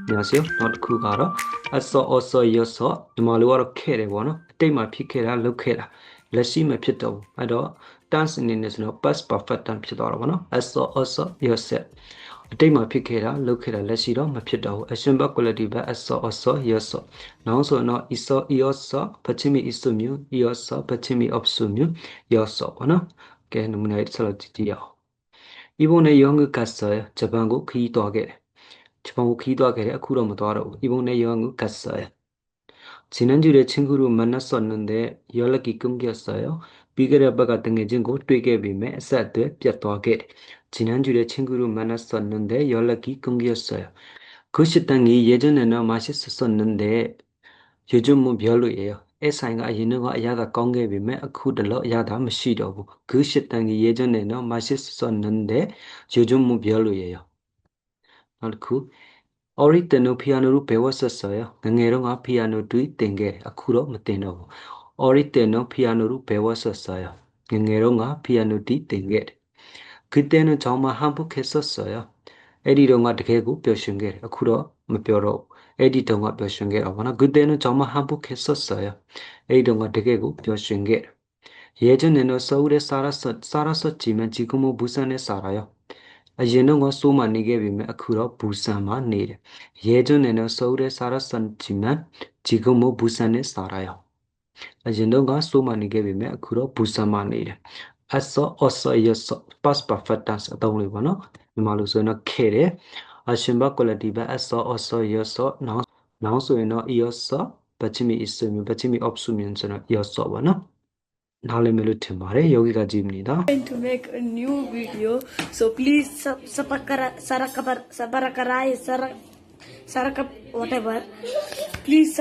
안녕하세요. 너트쿠가로 어서 여서 주말로 캐래 보노. 때마 피케라 로케라. 레시메 피도. 아도 단스니네스노 past perfect tense ဖြစ်သွားတော့ဗောနော် 어서 여서 အတိတ်မှာဖြစ်ခဲ့တာလုပ်ခဲ့တာလက်ရှိတော့မဖြစ်တော့ဘူး action verb quality ပဲ 어서 여서 နောက်ဆိုတော့ iso ပချမီ isumyu iso ပချမီ opsumyu 여서 ဗောနော်ကဲနမူနာလေးဆက်လို့ကြည့်အောင် 이번에 영어 갔어요. 자판고 기도하게. 자판고 기도하게. aku로 못 알아요. 이번에 영어 갔어요. 지난주에 친구를 만났었는데 연락이 끊겼어요. 비결의 아빠가 등해진 곳 되게 비매 사드 뼈도하게. 지난주에 친구를 만났었는데 연락이 끊겼어요. 그 식당이 예전에는 맛있었었는데 요즘은 별로예요. 애사이가 있는 거 야다 건게 비매 aku들로 야다 맛이더고. 그 식당이 예전에는 맛있었는데 요즘은 별로예요. 그 어릴 때는 피아노를 배웠었어요. ngero 피아노 두이 땡게 aku로 못되노. 어릴 때는 피아노를 배웠었어요. ngero 피아노 두이 땡게. 그때는 정말 행복했었어요. 에디동가 되게고 뼈신게 aku로 못뼈로 에디동가 뼈신게 어머나 그때는 정말 행복했었어요. 에디동가 되게고 뼈신게. 예전에는 서울에 살았었지만 지금은 부산에 살아요. 아예는 소만 니게비면 aku로 부산만 내려. 예전에는 서울에 살았었지만 지금은 부산에 살아요. 아예는 소만 니게비면 aku로 부산만 내려. 어서 여서 past perfect tense အသုံးလေးပေါ့နော်မြန်မာလိုဆိုရင်တော့ခဲ့တယ်အရှင်ဘကွက်လတီပဲ어서 여서နောက်ဆိုရင်တော့ 여서 받침이 있으면 받침이 없으면ဆိုတော့ 여서 ပေါ့နော်နားလည်မယ်လို့ထင်ပါတယ်ယောဂီကကြည့်မနေတာ Going to make a new video, so please subscribe, whatever. Please